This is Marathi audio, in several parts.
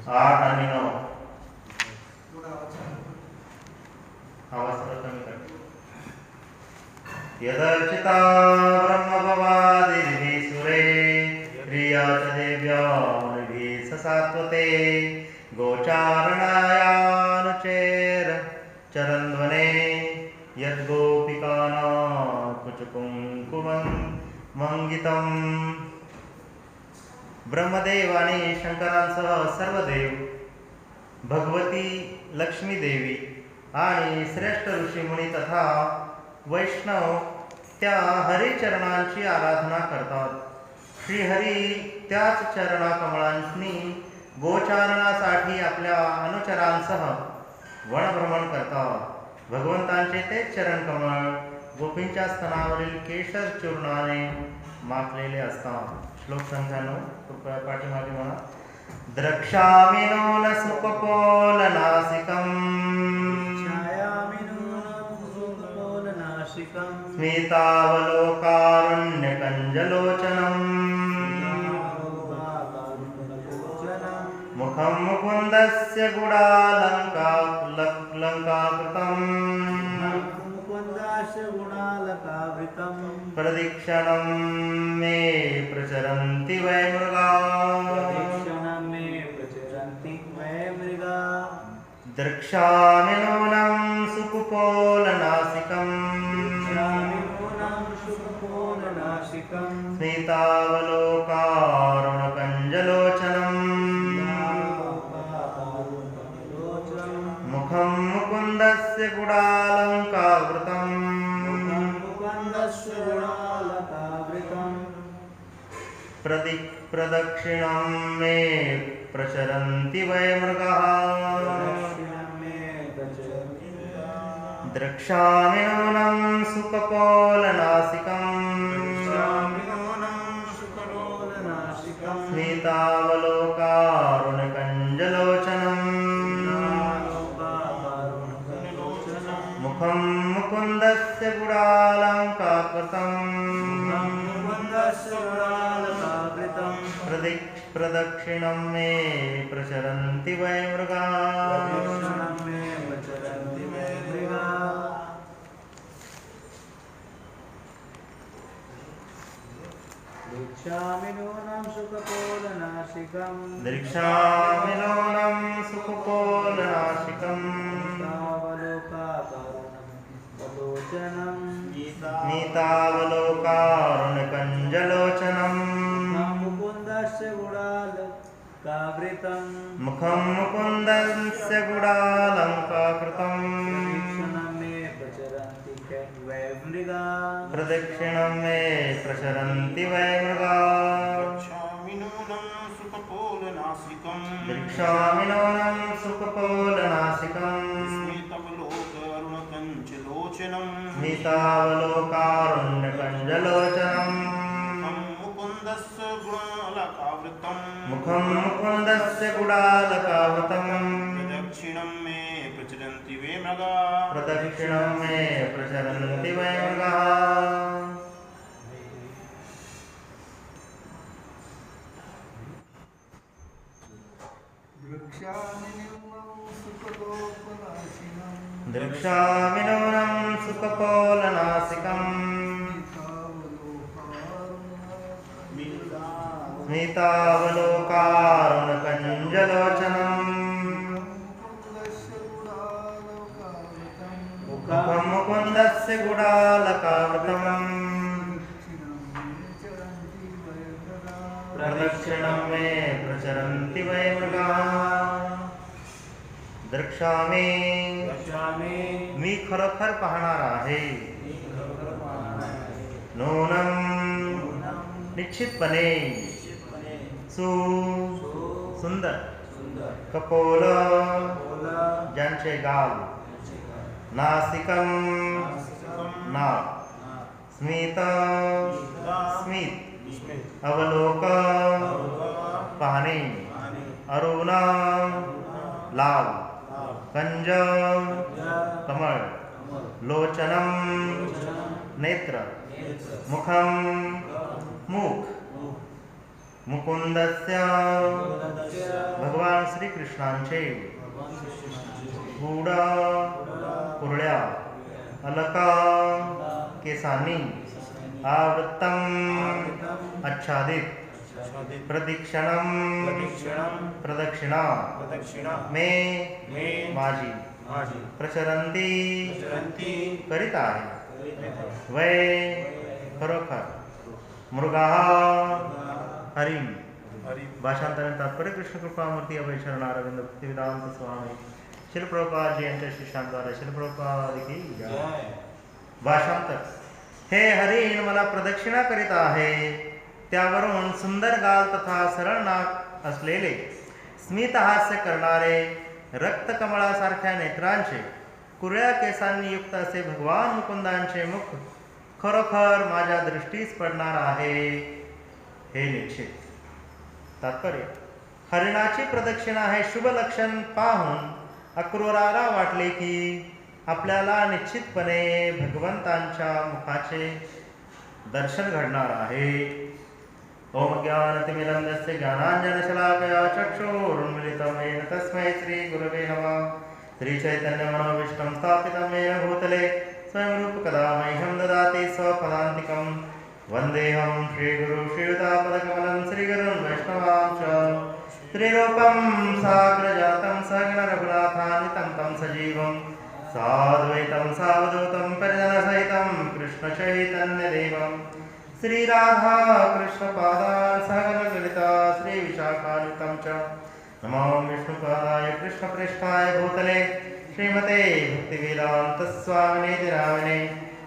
8 आणि 9 आवाज कमी कर. यदर्चिता ब्रह्मभवादिभिः सुरे प्रियाच देव्या मुनिभिः ससात्वते गोचारणायानुचेर चरन्वने यद्गोपिकानां कुचकुङ्कुमं मंगितम्. ब्रह्मदेव आणि शंकरांसह सर्व देव, भगवती लक्ष्मी देवी आणि श्रेष्ठ ऋषीमुनी तथा वैष्णव त्या हरिचरणांची आराधना करतात. श्रीहरी त्याच चरणाकमळांनी गोचारणासाठी आपल्या अनुचरांसह वनभ्रमण करतात. भगवंतांचे तेच चरणकमळ गोपींच्या स्तनावरील केशर चूर्णाने माखलेले असतात. श्लोक संख्या 9 कृपया पाठीमागे म्हणा. द्रक्ष्यामि नो न सुकपोलनासिकम् स्मितावलोकारुण्यकञ्जलोचनम् मुखं मुकुन्दस्य गुडालङ्काकृतम् प्रदीक्षणं मे प्रचरन्ति वै मृगा. द्रक्ष्यामि नूनं सुकुपोलनासिकम् स्मितावलोकारुणकञ्जलोचनम् मुखं मुकुन्दस्य गुडालङ्कावृतम् प्रदक्षिणं मे प्रचरन्ति वै मृगाः. द्रक्ष्यामि नूनं सुकपोलनासिकम् स्मितावलोकारुणकञ्जलोचनम् मुखं मुकुन्दस्य गुडालङ्काकृतम् प्रदक्षिणं मे प्रचरन्ति वै मृगाः. दृक्ष्यामि नूनं सुकपोलनासिकम् नीतावलोकारुणकञ्जलोचनम् मुखं मुकुन्दस्य गुडालङ्काकृतम् प्रदक्षिणं मे प्रचरन्ति वै मृगाः. द्रक्ष्यामि नूनं सुकपोलनासिकम् स्मितावलोकारुण्यकञ्जलोचनम् मुखं मुकुन्दस्य गुडालकावृतम् प्रदक्षिणं मे प्रचरन्ति वै मृगाः. प्रदक्षिणं मे प्रचरन्ति वै मृगाः. द्रक्ष्यामि नूनं सुकपोलनासिकम् स्मितावलोकारुणकञ्जलोचनम् मुखं मुकुन्दस्य गुडालकावृतम् प्रदक्षिणं मे प्रचरन्ति वै मृगाः. द्रक्ष्यामि मी खरोखर पाहणार आहे. नूनं निश्चितपणे सुंदर कपोल ज्यांचे गाल नासिकम नाक स्मित स्मित अवलोक पाहणे अरुण लाल कंज कमळ लोचनम नेत्र मुखम मुख मुकुंदस्य भगवान श्रीकृष्णांचे गूढ कुरळ्या अलका केसांनी आवृत्तम आच्छादित प्रदक्षिणा मे माझी प्रचरंती करीत आहे वै खरोखर मृगा हरिम. भाषांतरण तात्पर्य कृष्ण कृपामूर्ती अभय शरणारविंद भक्तिवेदांत स्वामी श्रील प्रभुपाद जी यांच्या शिष्यांद्वारा श्रील प्रभुपाद की जय. भाषांतर. हे हरिण मला प्रदक्षिणा करीत आहे, त्यावरून सुंदर गाल तथा सरळ नाक असलेले स्मित हास्य करणारे रक्तकमळासारख्या नेत्रांचे कुरळ्या केसांनी युक्त असे भगवान मुकुंदांचे मुख खरोखर माझ्या दृष्टीस पडणार आहे हे निश्चित. तात्पर्य. हरिणाची प्रदक्षिणा हे शुभ लक्षण पाहून अक्रूराला वाटले की आपल्याला निश्चितपणे भगवंतांच्या मुखाचे दर्शन घडणार आहे. ओम ज्ञानतिमिरन्धस्य ज्ञानाञ्जनशलाकया चक्षुरुन्मिलितं येन तस्मै श्रीगुरवे नमः. श्रीचैतन्यमनोभीष्टं स्थापितं येन भूतले स्वयं रूपकदा मह्यं ददाति स्वपदान्तिकं. वन्देऽहं श्रीगुरुं श्रीयुतापदकमलं श्रीगुरुं वैष्णवांश्च. त्रिरूपं साग्रजातं सहगण रघुनाथान्वितं तं सजीवं साद्वैतं सावधूतं परिजनसहितं कृष्णचैतन्यदेवं श्रीराधा कृष्णपादान् सहगण ललिता श्रीविशाखान्वितं च. नमो विष्णुपादाय कृष्णप्रेष्ठाय भूतले श्रीमते भक्तिवेदान्तस्वामिने नामिने.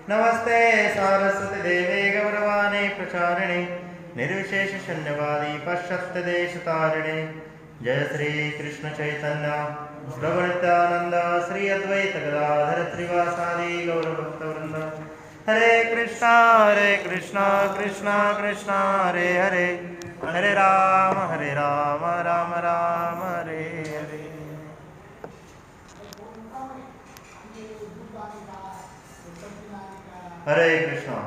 नमस्ते सारस्वती देवे गौरवाणी प्रचारिणे निर्विशेष शून्यवादी पाश्चात्य देशतारिणे. जय श्री कृष्ण चैतन्य प्रभु नित्यानंद श्री अद्वैत गदाधर श्रीवासादि गौरभक्तवृंद. हरे कृष्णा कृष्णा कृष्णा हरे हरे हरे राम राम राम हरे हरे. हरे कृष्णा.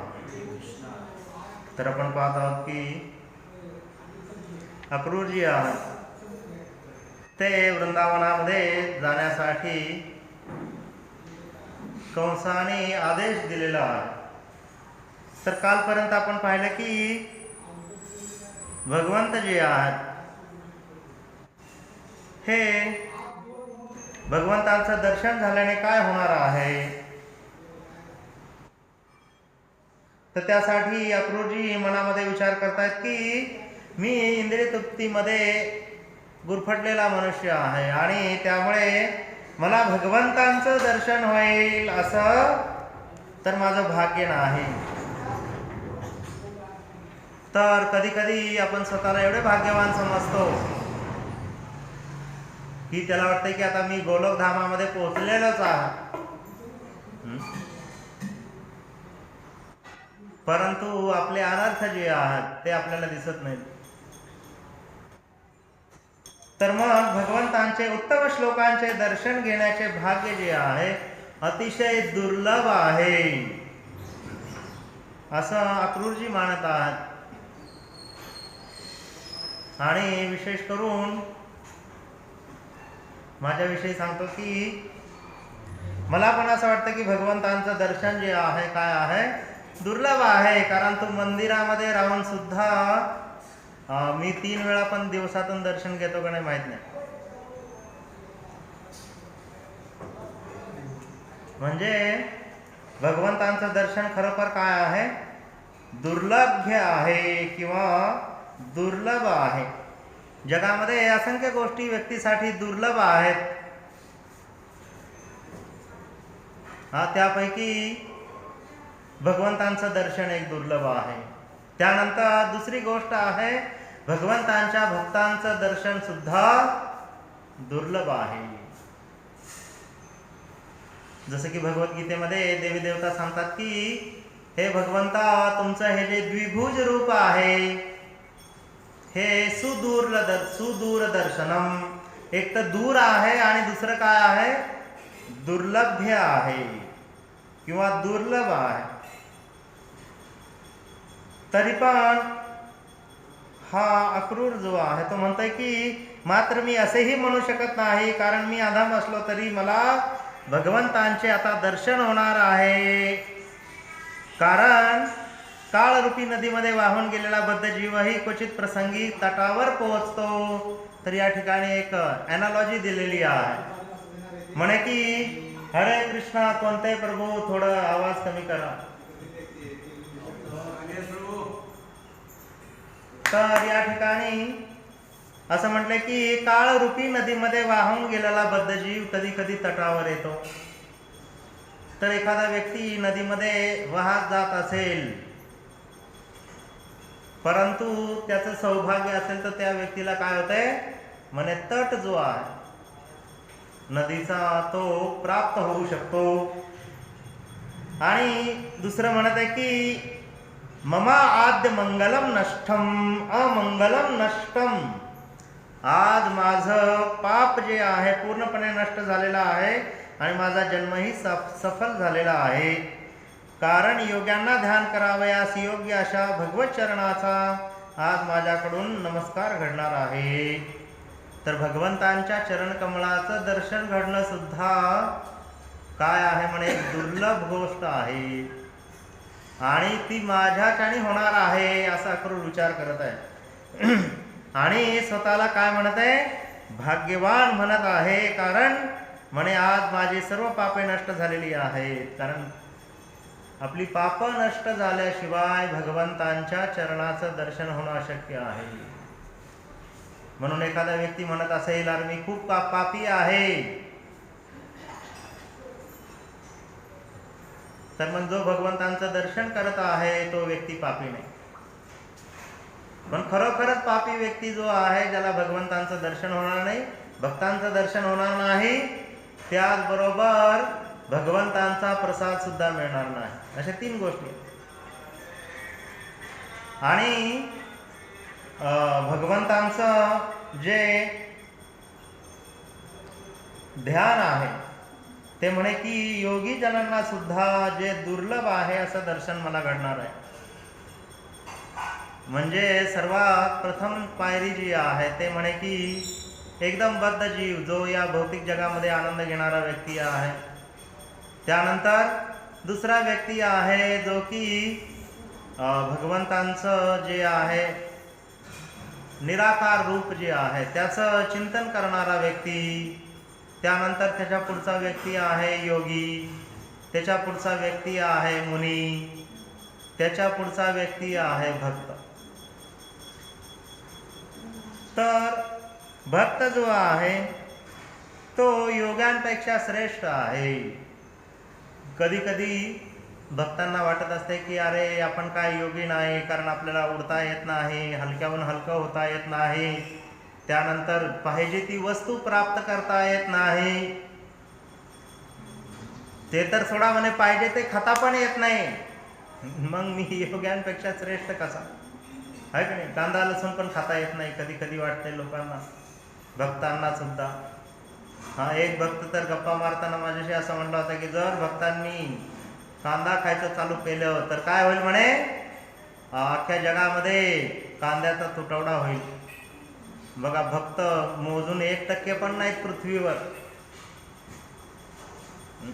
तर आपण पाहत आहोत की अक्रूरजी आहेत ते वृंदावनामध्ये जाण्यासाठी कंसाने आदेश दिलेला आहे. तर कालपर्यंत आपण पाहिलं की भगवंत जे आहेत हे भगवंतांचं दर्शन झाल्याने काय होणार आहे, तर त्यासाठी अक्रूरजी मनामध्ये विचार करतायत की मी इंद्रिय तृप्तीमध्ये गुरफटलेला मनुष्य आहे आणि त्यामुळे मला भगवंतांचं दर्शन होईल असं तर माझं भाग्य नाही. तर कधी कधी आपण स्वतःला एवढे भाग्यवान समजतो की त्याला वाटतं की आता मी गोलोकधामामध्ये पोहोचलेलोच आहे, परंतु आपले अनर्थ जे आहेत ते आपल्याला दिसत नाहीत. तर मग भगवंतांचे उत्तम श्लोकांचे दर्शन घेण्याचे भाग्य जे आहे अतिशय दुर्लभ आहे असं अक्रूरजी मानत आहेत. आणि विशेष करून माझ्याविषयी सांगतो की मला पण असं वाटतं की भगवंतांचं दर्शन जे आहे काय आहे दुर्लभ आहे. कारण तो मंदिरामध्ये राहून सुद्धा मी 3 वेळा पण दिवसातून दर्शन घेतो का नाही माहित नाही. म्हणजे भगवंतांचं दर्शन खरोखर काय आहे दुर्लभ आहे किंवा दुर्लभ आहे. जगामध्ये असंख्य गोष्टी व्यक्तीसाठी दुर्लभ आहेत. त्यापैकी भगवंतांचं दर्शन एक दुर्लभ आहे. त्यानंतर दुसरी गोष्ट आहे भगवंतांच्या भक्तांचं दर्शन सुद्धा दुर्लभ आहे. जसं की भगवद्गीतेमध्ये देवी देवता सांगतात की हे भगवंता तुमचं हे जे द्विभुज रूप आहे हे सुदूर दर्शनम, एक तर दूर आहे आणि दुसरं काय आहे दुर्लभ्य आहे किंवा दुर्लभ आहे. तरी पण हा अक्रूर जो आहे तो म्हणतोय की मात्र मी असेही म्हणू शकत नाही, कारण मी अधम असलो तरी मला भगवंतांचे आता दर्शन होणार आहे. कारण काळरूपी नदीमध्ये वाहून गेलेला बद्धजीवही क्वचित प्रसंगी तटावर पोहोचतो. तर या ठिकाणी एक ॲनालॉजी दिलेली आहे, म्हणे की हरे कृष्णा कोणते प्रभू, थोडं आवाज कमी करा. तर या ठिकाणी असं म्हटलं की काळरूपी नदीमध्ये वाहून गेलेला बद्धजीव कधी कधी तटावर येतो. तर एखादा व्यक्ती नदीमध्ये वाहत जात असेल, परंतु त्याचं सौभाग्य असेल तर त्या व्यक्तीला काय होतंय, म्हणे तट जो आहे नदीचा तो प्राप्त होऊ शकतो. आणि दुसरं म्हणत आहे की ममा आद्य मंगलम नष्टम अमंगलम नष्टम, आज माझं पाप जे आहे पूर्णपणे नष्ट झालेलं आहे आणि माझा जन्मही सफल झालेला आहे. कारण योग्यांना ध्यान करावयास योग्य अशा भगवत चरणाचा आज माझ्याकडून नमस्कार घडणार आहे. तर भगवंतांच्या चरणकमळाचं दर्शन घडणं सुद्धा काय आहे, म्हणे दुर्लभ गोष्ट आहे आणि ती माझ्याच्याने होणार आहे असा अक्रूर विचार करत आहे. आणि स्वतःला काय म्हणत आहे, भाग्यवान म्हणत आहे. कारण म्हणे आज माझी सर्व पापे नष्ट झालेली आहेत. कारण आपली पाप नष्ट झाल्याशिवाय भगवंतांच्या चरणाचं दर्शन होणं अशक्य आहे. म्हणून एखादा व्यक्ती म्हणत असेल अरे मी खूप पापी आहे, तर मग जो भगवंतांचं दर्शन करत आहे तो व्यक्ती पापी नाही. पण खरोखरच पापी व्यक्ती जो आहे, ज्याला भगवंतांचं दर्शन होणार नाही, भक्तांचं दर्शन होणार नाही, त्याचबरोबर भगवंतांचा प्रसाद सुद्धा मिळणार नाही. अशा 3 गोष्टी. आणि भगवंतांचं जे ध्यान आहे ते म्हणे की योगी जनांना सुद्धा जे दुर्लभ आहे असं दर्शन मला घडणार आहे. म्हणजे सर्वात प्रथम पायरी जी आहे ते म्हणे की एकदम बद्ध जीव जो या भौतिक जगामध्ये आनंद घेणारा व्यक्ती आहे. त्यानंतर दुसरा व्यक्ती आहे जो की भगवंतांचं जे आहे निराकार रूप जे आहे त्याचं चिंतन करणारा व्यक्ती. त्यानंतर त्याच्या पुढचा व्यक्ती आहे योगी, त्याच्या पुढचा व्यक्ती आहे मुनी, त्याच्या पुढचा व्यक्ती आहे भक्त. तर भक्त जो आहे तो योग्यांपेक्षा श्रेष्ठ आहे. कधी कधी भक्तांना वाटत असते की अरे आपण काय योगी नाही, कारण आपल्याला उडता येत नाही, हलक्याहून हलकं होता येत नाही, त्यानंतर पाहिजे ती वस्तू प्राप्त करता येत नाही. ते तर सोडा म्हणे पाहिजे ते खाता पण येत नाही, मग मी योग्यांपेक्षा श्रेष्ठ कसा आहे की नाही. कांदा लसूण पण खाता येत नाही कधी कधी वाटते लोकांना, भक्तांना सुद्धा. हा एक भक्त तर गप्पा मारताना माझ्याशी असं म्हणलं होतं की जर भक्तांनी कांदा खायचं चालू केलं तर काय होईल म्हणे, अख्ख्या जगामध्ये कांद्याचा तुटवडा होईल. बघा भक्त मोजून 1% पण नाहीत पृथ्वीवर,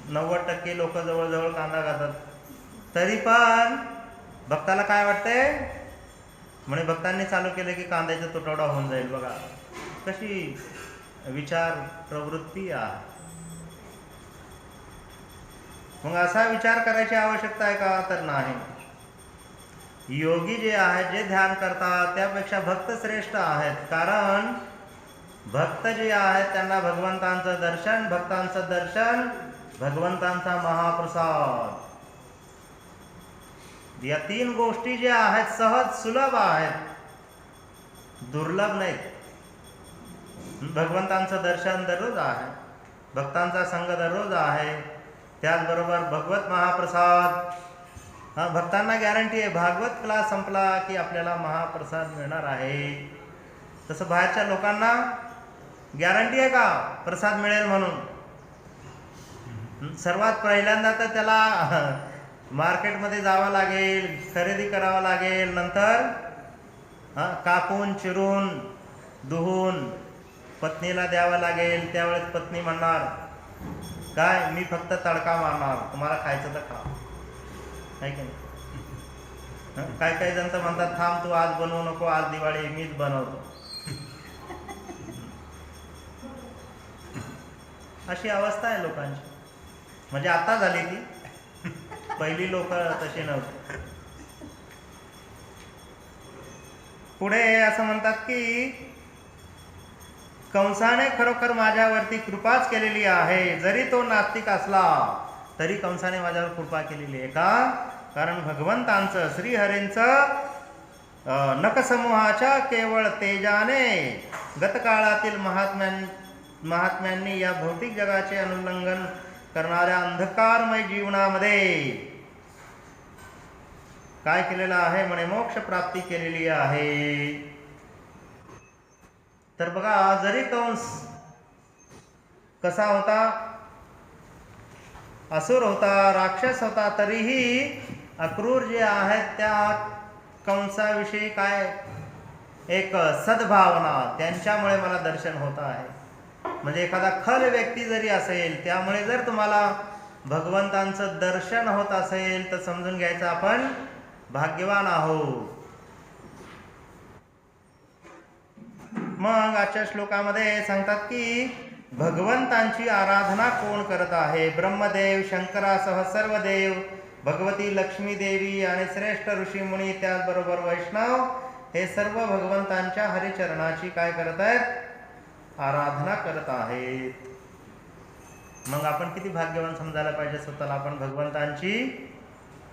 90% लोक जवळजवळ कांदा खातात. तरी पण भक्ताला काय वाटतंय, म्हणे भक्तांनी चालू केलं की कांद्याचा तुटवडा होऊन जाईल. बघा कशी विचार प्रवृत्ती आहे. मग असा विचार करायची आवश्यकता आहे का, तर नाही. योगी जे आहेत जे ध्यान करतात त्यापेक्षा भक्त श्रेष्ठ आहेत. कारण भक्त जे आहेत त्यांना भगवंतांचं दर्शन, भक्तांचं दर्शन, भगवंतांचा महाप्रसाद, या 3 गोष्टी ज्या आहेत सहज सुलभ आहेत, दुर्लभ नाहीत. भगवंतांचं दर्शन दररोज आहे, भक्तांचा संग दररोज आहे, त्याचबरोबर भगवत महाप्रसाद. हा भक्तांना गॅरंटी आहे, भागवत क्लास संपला की आपल्याला महाप्रसाद मिळणार आहे. तसं बाहेरच्या लोकांना गॅरंटी आहे का प्रसाद मिळेल म्हणून. सर्वात पहिल्यांदा तर त्याला मार्केटमध्ये जावं लागेल, खरेदी करावं लागेल, नंतर कापून चिरून धुवून पत्नीला द्यावं लागेल. त्यावेळेस पत्नी म्हणणार काय, मी फक्त तडका मारणार, तुम्हाला खायचं तर खा. आहे की नाही? काही काही जण तर म्हणतात थांब तू आज बनवू नको, आज दिवाळी मीच बनवतो. अशी अवस्था आहे लोकांची. म्हणजे आता झाली ती, पहिली लोक तशी नव्हती. पुढे असं म्हणतात की कंसाने खरोखर माझ्यावरती कृपाच केलेली आहे. जरी तो नास्तिक असला तरी कंसाने माझ्यावर कृपा केलेली आहे. का? कारण भगवंतांचं श्रीहरींचं नखसमूहाच्या केवळ तेजाने गतकाळातील महात्म्यांनी या भौतिक जगाचे अनुल्लंघन करणाऱ्या अंधकारमय जीवनामध्ये काय केलेलं आहे म्हणे, मोक्ष प्राप्ती केलेली आहे. तर बघा, जरी कंस कसा होता, असुर होता, राक्षस होता, तरीही अक्रूर जे आहेत त्या कंसाविषयी काय एक सद्भावना, त्यांच्यामुळे मला दर्शन होत आहे. म्हणजे एखादा खल व्यक्ती जरी असेल, त्यामुळे जर तुम्हाला भगवंतांचं दर्शन होत असेल तर समजून घ्यायचं आपण भाग्यवान आहोत. मग आजच्या श्लोकामध्ये सांगतात की भगवंतांची आराधना कोण करत आहे. ब्रह्मदेव, शंकरासह सर्व देव, भगवती लक्ष्मी देवी आणि श्रेष्ठ ऋषी मुनी, त्याचबरोबर वैष्णव, हे सर्व भगवंतांच्या हरिचरणाची काय करत आहेत, आराधना करत आहेत. मग आपण किती भाग्यवान समजायला पाहिजे स्वतःला. आपण भगवंतांची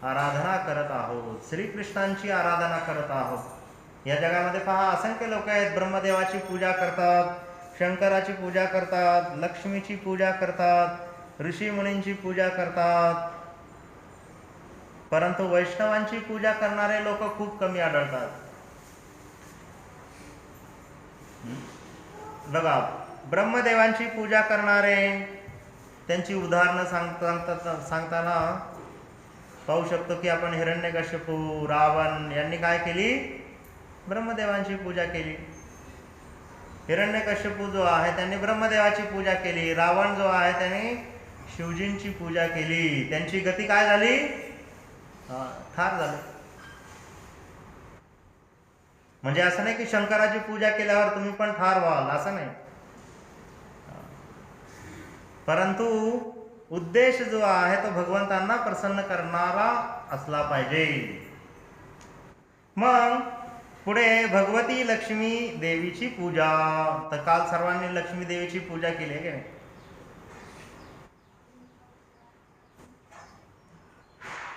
आराधना करत आहोत, श्रीकृष्णांची आराधना करत आहोत. या जगामध्ये पहा, असंख्य लोक आहेत, ब्रह्मदेवाची पूजा करतात, शंकराची पूजा करतात, लक्ष्मीची पूजा करतात, ऋषी मुनींची पूजा करतात, परंतु वैष्णवांची पूजा करणारे लोक खूप कमी आढळतात. बघा, ब्रह्मदेवांची पूजा करणारे, त्यांची उदाहरणं सांगताना पाहू शकतो की आपण हिरण्यकश्यपू, रावण यांनी काय केली, ब्रह्मदेवांची पूजा केली. हिरण्यकश्यपू जो आहे त्यांनी ब्रह्मदेवाची पूजा केली. रावण जो आहे त्याने शिवजींची पूजा केली. त्यांची गती काय झाली, ठार झाली. म्हणजे असं नाही की शंकराची पूजा केल्यावर तुम्ही पण ठार व्हाल, असं नाही. परंतु उद्देश जो आहे तो भगवंतांना प्रसन्न करणारा असला पाहिजे. मग पुढे भगवती लक्ष्मी देवीची पूजा. तर काल सर्वांनी लक्ष्मी देवीची पूजा केली आहे की नाही.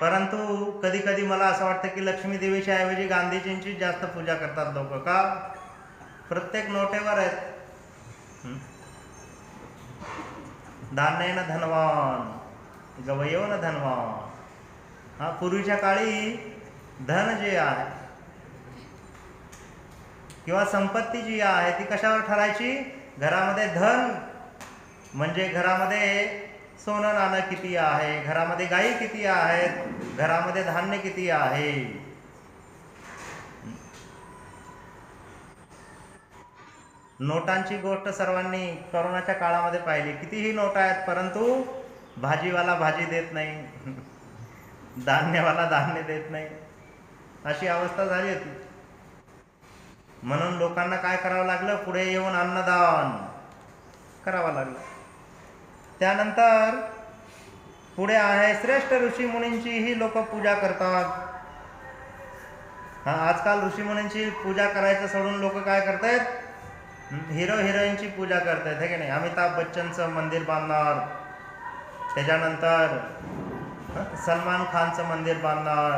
परंतु कधी कधी मला असं वाटतं की लक्ष्मी देवीच्या ऐवजी गांधीजींची जास्त पूजा करतात लोक. का? प्रत्येक नोटेवर आहेत धान्येन धनवान, गवयोन धनवान. पूर्वीच्या काळी धन जे आहे किंवा संपत्ती जी आहे ती कशावर ठरायची, घरामध्ये धन म्हणजे घरामध्ये सोनं नाणं किती आहे, घरामध्ये गायी किती आहेत, घरामध्ये धान्य किती आहे. नोटांची गोष्ट सर्वांनी कोरोनाच्या काळामध्ये पाहिली. कितीही नोट आहेत परंतु भाजीवाला भाजी देत नाही, धान्यवाला धान्य देत नाही, अशी अवस्था झाली होती. म्हणून लोकांना काय करावं लागलं, पुढे येऊन अन्नदान करावं लागलं. त्यानंतर पुढे आहे श्रेष्ठ ऋषी मुनींची ही लोक पूजा करतात. आजकाल ऋषी मुनींची पूजा करायचं सोडून लोक काय करतायत, हिरो हिरोईनची पूजा करतायत, हे की नाही. अमिताभ बच्चनचं मंदिर बांधणार, त्याच्यानंतर सलमान खानचं मंदिर बांधणार,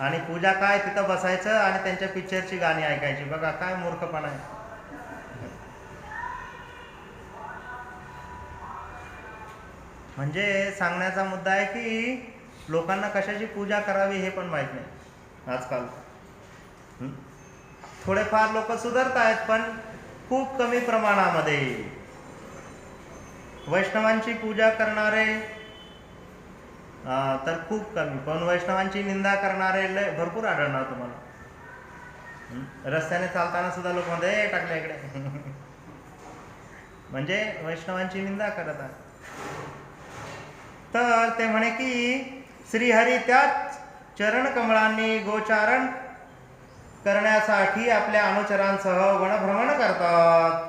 आणि पूजा काय, तिथं बसायचं आणि त्यांच्या पिक्चरची गाणी ऐकायची. बघा काय मूर्खपणा आहे. म्हणजे सांगण्याचा मुद्दा आहे की लोकांना कशाची पूजा करावी हे पण माहीत नाही आजकाल. थोडेफार लोक सुधारत आहेत पण खूप कमी प्रमाणामध्ये. वैष्णवांची पूजा करणारे तर खूप कमी, पण वैष्णवांची निंदा करणारे भरपूर आढळणार तुम्हाला. रस्त्याने चालताना सुद्धा लोक म्हणते टाकले इकडे म्हणजे वैष्णवांची निंदा करत आहे. तर ते म्हणे की श्रीहरी त्याच चरण कमळांनी गोचारण करण्यासाठी आपल्या अनुचरांसह वनभ्रमण करतात.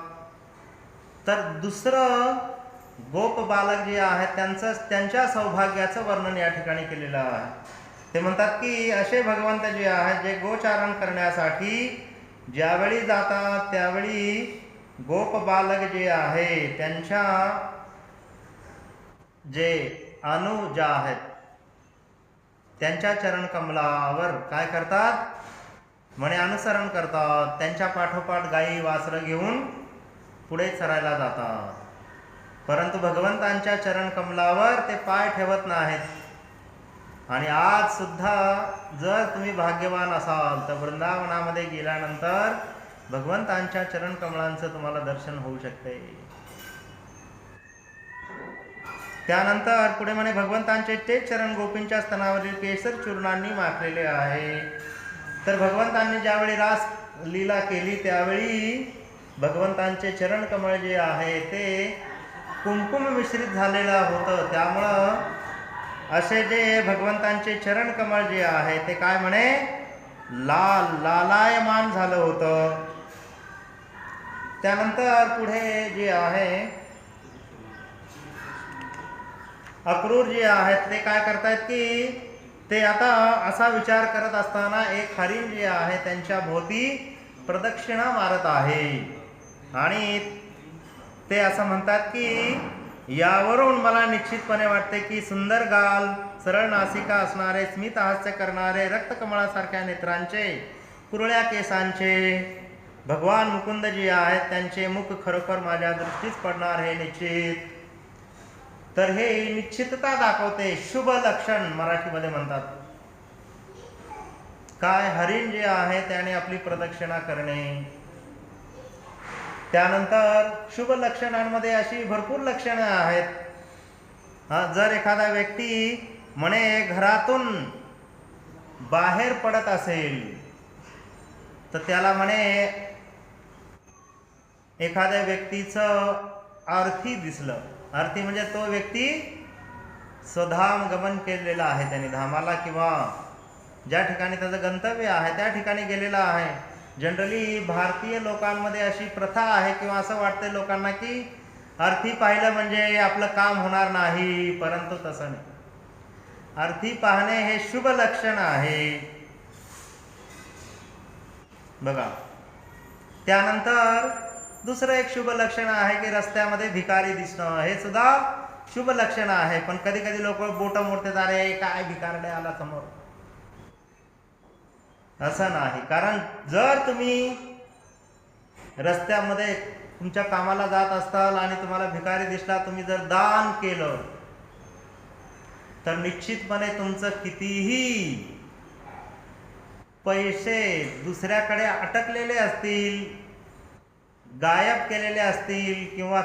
तर दुसरं गोप बालक जे आहेत त्यांच्या सौभाग्याचं वर्णन या ठिकाणी केलेलं आहे. ते म्हणतात की असे भगवंत जे आहेत जे गोचारण करण्यासाठी ज्यावेळी जातात त्यावेळी गोप बालक जे आहे त्यांच्या जे अनुजा आहेत त्यांच्या चरण कमलावर काय करतात म्हणे अनुसरण करतात. त्यांच्या पाठोपाठ गायी वासरं घेऊन पुढे चरायला जातात. परंतु भगवंतांच्या चरण कमलावर ते पाय ठेवत नाहीत. आणि आज सुद्धा जर तुम्ही भाग्यवान असाल तर वृंदावनामध्ये गेल्यानंतर भगवंतांच्या चरण कमळांचं तुम्हाला दर्शन होऊ शकते. त्यानंतर पुढे म्हणे भगवंतांचे ते चरण गोपींच्या स्तनावरील केसर चूर्णांनी माखलेले आहे. तर भगवंतांनी ज्यावेळी रास लीला केली त्यावेळी भगवंतांचे चरण कमळ जे आहे ते कुंकुम मिश्रित झालेलं होतं. त्यामुळं असे जे भगवंतांचे चरण कमळ जे आहे ते काय म्हणे लालायमान झालं होतं. त्यानंतर पुढे जे आहे अक्रूर जे आहेत ते काय करतायत की ते आता असा विचार करत असताना एक हरिण जे आहे त्यांच्या भोवती प्रदक्षिणा मारत आहे. आणि ते असं म्हणतात की यावरून मला निश्चितपणे वाटते की सुंदर गाल सरळ नासिका असणारे स्मित हास्य करणारे रक्तकमळासारख्या नेत्रांचे कुरळ्या केसांचे भगवान मुकुंद जे आहेत त्यांचे मुख खरोखर माझ्या दृष्टीस पडणार हे निश्चित. तर हे निश्चितता दाखवते. शुभ लक्षण मराठीमध्ये म्हणतात. काय हरिण जे आहे त्याने आपली प्रदक्षिणा करणे. त्यानंतर शुभ लक्षणांमध्ये अशी भरपूर लक्षणं आहेत. जर एखादा व्यक्ती म्हणे घरातून बाहेर पडत असेल तर त्याला म्हणे एखाद्या व्यक्तीचं अर्थी दिसलं. अर्थी म्हणजे तो व्यक्ती स्वधाम गमन केलेला आहे. त्याने धामाला किंवा ज्या ठिकाणी त्याचं गंतव्य आहे त्या ठिकाणी गेलेला आहे. जनरली भारतीय लोकांमध्ये अशी प्रथा आहे किंवा असं वाटतं लोकांना की अर्थी पाहिलं म्हणजे आपलं काम होणार नाही. परंतु तसं नाही. अर्थी पाहणे हे शुभ लक्षण आहे. बघा त्यानंतर दुसरं एक शुभ लक्षण आहे की रस्त्यामध्ये भिकारी दिसणं हे सुद्धा शुभ लक्षण आहे. पण कधी कधी लोक बोटं मोडतात अरे काय भिकारडे आला समोर. असं नाही. कारण जर तुम्ही रस्त्यामध्ये तुमच्या कामाला जात असताल आणि तुम्हाला भिकारी दिसला तुम्ही जर दान केलं तर निश्चितपणे तुमचं कितीही पैसे दुसऱ्याकडे अटकलेले असतील गायब केलेले असतील किंवा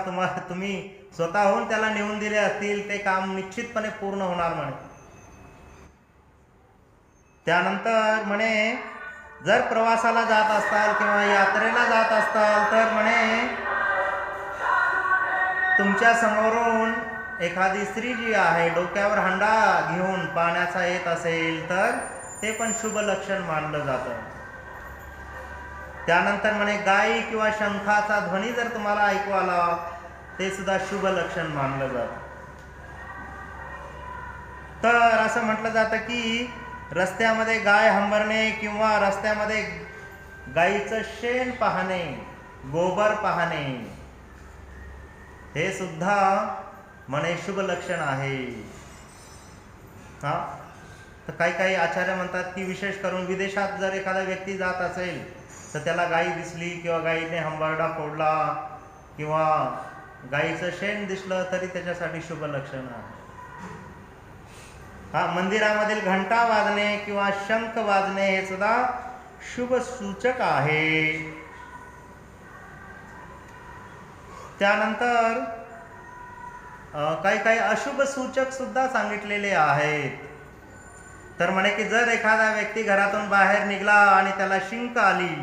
तुम्ही स्वतःहून त्याला नेऊन दिले असतील ते काम निश्चितपणे पूर्ण होणार म्हणे. त्यानंतर म्हणे जर प्रवासाला जात असताल किंवा यात्रेला जात असताल तर म्हणे तुमच्या समोरून एखादी स्त्री जी आहे डोक्यावर हंडा घेऊन पाण्याचा येत असेल तर ते पण शुभ लक्षण मानलं जातं. त्यानंतर म्हणे गाई किंवा शंखाचा ध्वनी जर तुम्हाला ऐकू आला ते सुद्धा शुभ लक्षण मानलं जातं. तर असं म्हटलं जातं की रस्त्यामध्ये गाय हंबरणे किंवा रस्त्यामध्ये गाईचं शेण पाहणे गोबर पाहणे हे सुद्धा म्हणे शुभ लक्षण आहे. तर काही आचार्य म्हणतात की विशेष करून विदेशात जर एखादा व्यक्ती जात असेल तर त्याला गाई दिसली किंवा गाईने हंबरडा फोडला किंवा गाईचं शेण दिसलं तरी त्याच्यासाठी शुभ लक्षण आहे. मंदिरामधील घंटा वाजणे किंवा शंख वाजणे हे सुद्धा शुभ सूचक आहे. त्यानंतर काही अशुभ सूचक सुद्धा सांगितलेले आहेत. तर म्हणे की जर एखादा व्यक्ती घरातून बाहेर निघाला आणि त्याला शिंक आली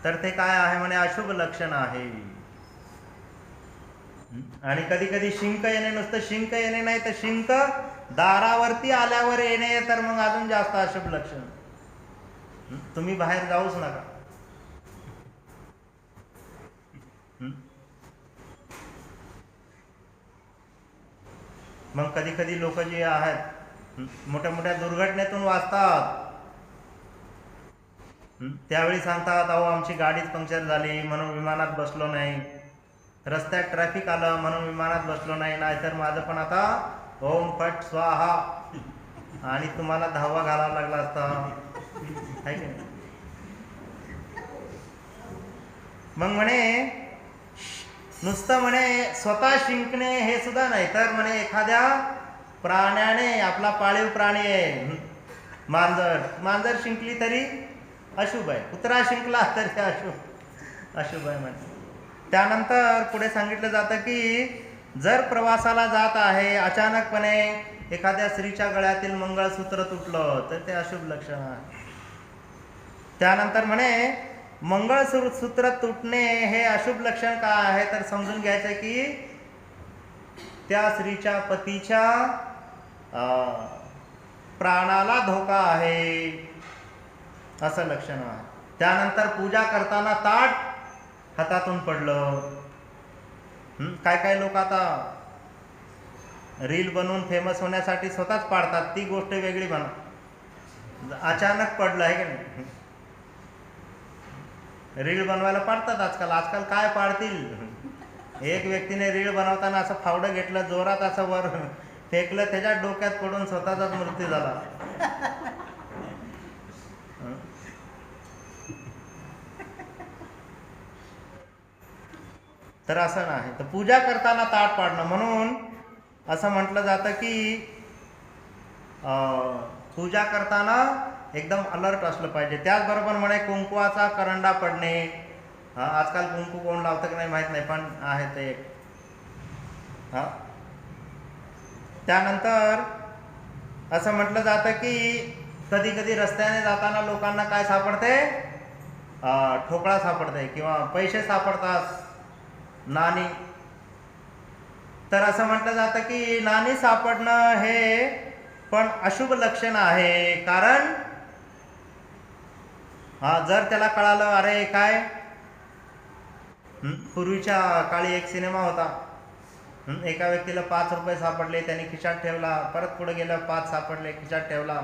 तर ते काय आहे म्हणे अशुभ लक्षण आहे. आणि कधी कधी शिंक येणे, नुसतं शिंक येणे नाही तर शिंक दारावरती आल्यावर येणे, तर मग अजून जास्त अशुभ लक्षण. तुम्ही बाहेर जाऊच नका. मग कधी कधी लोक जे आहेत मोठ्या मोठ्या दुर्घटनेतून वाचतात, त्यावेळी सांगतात अहो आमची गाडीच पंक्चर झाली म्हणून विमानात बसलो नाही, रस्त्यात ट्रॅफिक आलं म्हणून विमानात बसलो नाही, नाहीतर माझं पण आता ओम फट स्वाहा आणि तुम्हाला 10वा घालावा लागला असता. आहे की नाही? मग म्हणे नुसतं म्हणे स्वतः शिंकणे हे सुद्धा नाही, तर म्हणे एखाद्या प्राण्याने, आपला पाळीव प्राणी आहे मांजर शिंकली तरी अशुभ आहे, कुत्रा शिंकला तरी अशुभ आहे म्हणे. त्यानंतर पुढे सांगितलं जातं की जर प्रवासाला जात आहे अचानकपणे एखाद्या स्त्रीच्या गळ्यातील मंगळसूत्र तुटलं तर ते अशुभ लक्षण आहे. त्यानंतर म्हणे मंगळसूत्र तुटणे हे अशुभ लक्षण का आहे, तर समजून घ्यायचं की त्या स्त्रीच्या पतीच्या प्राणाला धोका आहे असं लक्षण आहे. त्यानंतर पूजा करताना ताट हातातून पडलं. काय काय लोक आता रील बनवून फेमस होण्यासाठी स्वतःच पाडतात, ती गोष्ट वेगळी बना. अचानक पडलं आहे की नाही, रील बनवायला पाडतात आजकाल काय पाडतील. एक व्यक्तीने रील बनवताना असं फावडं घेतलं, जोरात असं वर फेकलं, त्याच्या डोक्यात पडून स्वतःचाच मृत्यू झाला. तर असं नाही. तर पूजा करताना ताट पाडणं, म्हणून असं म्हटलं जातं की पूजा करताना एकदम अलर्ट असलं पाहिजे. त्याचबरोबर म्हणे कुंकवाचा करंडा पडणे. आजकाल कुंकू कोण लावतं की नाही माहीत नाही, पण आहे ते एक. त्यानंतर असं म्हटलं जातं की कधी कधी रस्त्याने जाताना लोकांना काय सापडते, ठोकळा सापडते किंवा पैसे सापडतात, नाणी. तर असं म्हटलं जातं की नाणी सापडणं हे पण अशुभ लक्षण आहे. कारण जर त्याला कळालं अरे काय, पूर्वीच्या काळी एक सिनेमा होता, एका व्यक्तीला 5 रुपये सापडले, त्याने खिशात ठेवला, परत पुढे गेला 5 सापडले, खिशात ठेवला.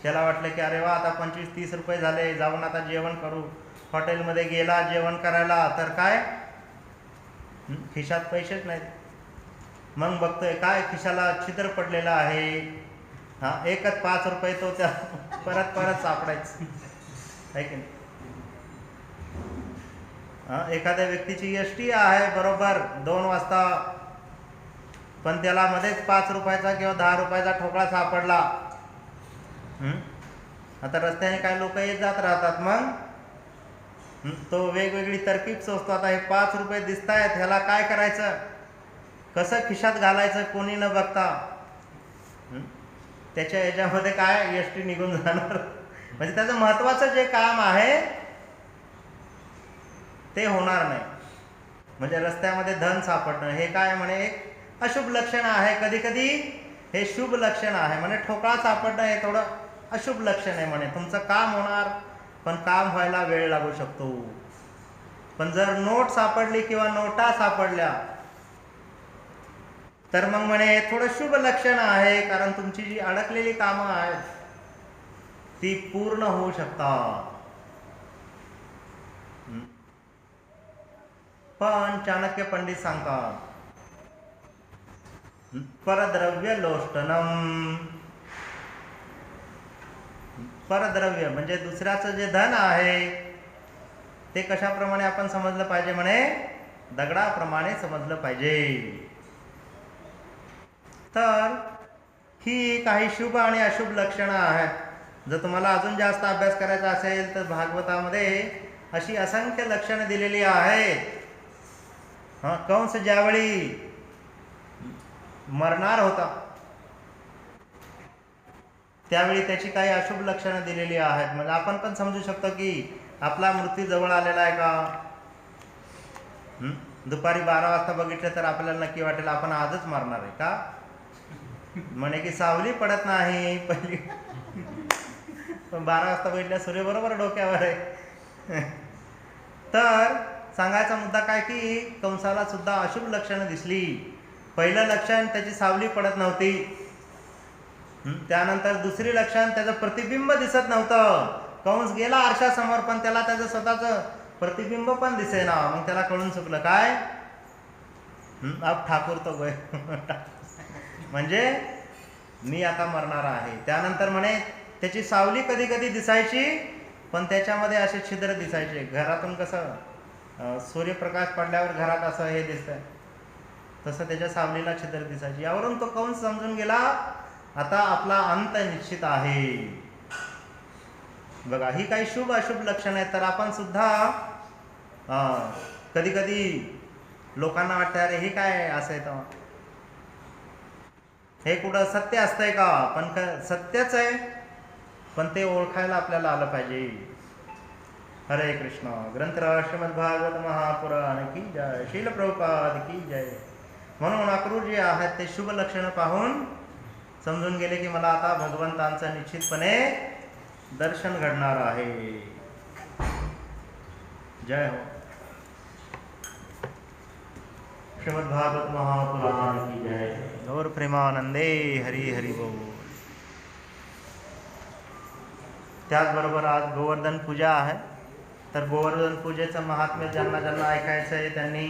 त्याला वाटलं की अरे वा आता 25-30 रुपये झाले, जाऊन आता जेवण करू. हॉटेलमध्ये गेला जेवण करायला, तर काय खिशात पैसेच नाहीत. मग बघतोय काय खिशाला छिद्र पडलेलं आहे. एकच 5 रुपये तो त्या परत सापडायचं आहे की नाही. एखाद्या व्यक्तीची एसटी आहे बरोबर 2 वाजता, पण त्याला मध्येच 5 रुपयाचा किंवा 10 रुपयाचा ठोकळा सापडला. आता रस्त्याने काही लोक येत जात राहतात, मग तो वेगवेगळी तरकीब सोचतो. आता हे 5 रुपये दिसत आहेत, ह्याला काय करायचं, कसं खिशात घालायचं कोणी न बघता. त्याच्या याच्यामध्ये काय एसटी निघून जाणार. म्हणजे त्याचं महत्वाचं जे काम आहे ते होणार नाही. म्हणजे रस्त्यामध्ये धन सापडणं हे काय म्हणे एक अशुभ लक्षण आहे. कधी कधी हे शुभ लक्षण आहे. म्हणजे ठोकळा सापडणं हे थोडं अशुभ लक्षण आहे. म्हणे तुमचं काम होणार, पण काम व्हायला वेळ लागू शकतो. पण जर नोट सापडली किंवा नोटा सापडल्या तर मग म्हणे हे थोडं शुभ लक्षण आहे, कारण तुमची जी अडकलेली कामं आहेत ती पूर्ण होऊ शकतात. पण चाणक्य पंडित सांगतात परद्रव्य लोष्टनम. परद्रव्य म्हणजे दुसऱ्याचं जे धन आहे ते कशाप्रमाणे आपण समजलं पाहिजे, म्हणे दगडाप्रमाणे समजलं पाहिजे. तर ही काही शुभ आणि अशुभ लक्षणं आहेत. जर तुम्हाला अजून जास्त अभ्यास करायचा असेल तर भागवतामध्ये अशी असंख्य लक्षणं दिलेली आहेत. कंस ज्यावेळी मरणार होता त्यावेळी त्याची काही अशुभ लक्षणं दिलेली आहेत. म्हणजे आपण पण समजू शकतो की आपला मृत्यू जवळ आलेला आहे का. दुपारी 12 वाजता बघितलं तर आपल्याला नक्की वाटेल आपण आजच मरणार आहे का. म्हणे की सावली पडत नाही पहिली, पण 12 वाजता बघितल्या सूर्य बरोबर डोक्यावर आहे. तर सांगायचा मुद्दा काय की कंसाला सुद्धा अशुभ लक्षणं दिसली. पहिलं लक्षण त्याची सावली पडत नव्हती. त्यानंतर दुसरी लक्षण त्याचं प्रतिबिंब दिसत नव्हतं. कंस गेला आरशासमोर पण त्याला त्याचं स्वतःचं प्रतिबिंब पण दिसेना. मग त्याला कळून चुकलं काय, अब ठाकूर तो गय. म्हणजे मी आता मरणार आहे. त्यानंतर म्हणे त्याची सावली कधी कधी दिसायची पण त्याच्यामध्ये असे छिद्र दिसायचे. घरातून कसं सूर्यप्रकाश पडल्यावर घरात असं हे दिसतंय तसं त्याच्या सावलीला छिद्र दिसायची. यावरून तो कंस समजून गेला आता आपला अंत निश्चित आहे. बघा ही काही शुभ अशुभ लक्षण आहेत. तर आपण सुद्धा कधी कधी लोकांना वाटतं अरे हे काय असं आहे तर हे कुठं सत्य असतंय का. पण सत्यच आहे पण ते ओळखायला आपल्याला आलं पाहिजे. हरे कृष्ण. ग्रंथराज श्रीमद्भागवत महापुराण की जय. शील प्रभुपाद की जय. म्हणून अक्रूर जे आहेत ते शुभ लक्षणं पाहून समजून गेले की मला आता भगवंतांचं निश्चितपणे दर्शन घडणार आहे. जय हो. श्रीमद्भागवत महापुराण की जय. गौर प्रेमानंदे हरी हरी बोल. त्याचबरोबर आज गोवर्धन पूजा आहे. तर गोवर्धन पूजेचं महात्म्य ज्यांना ज्यांना ऐकायचं आहे त्यांनी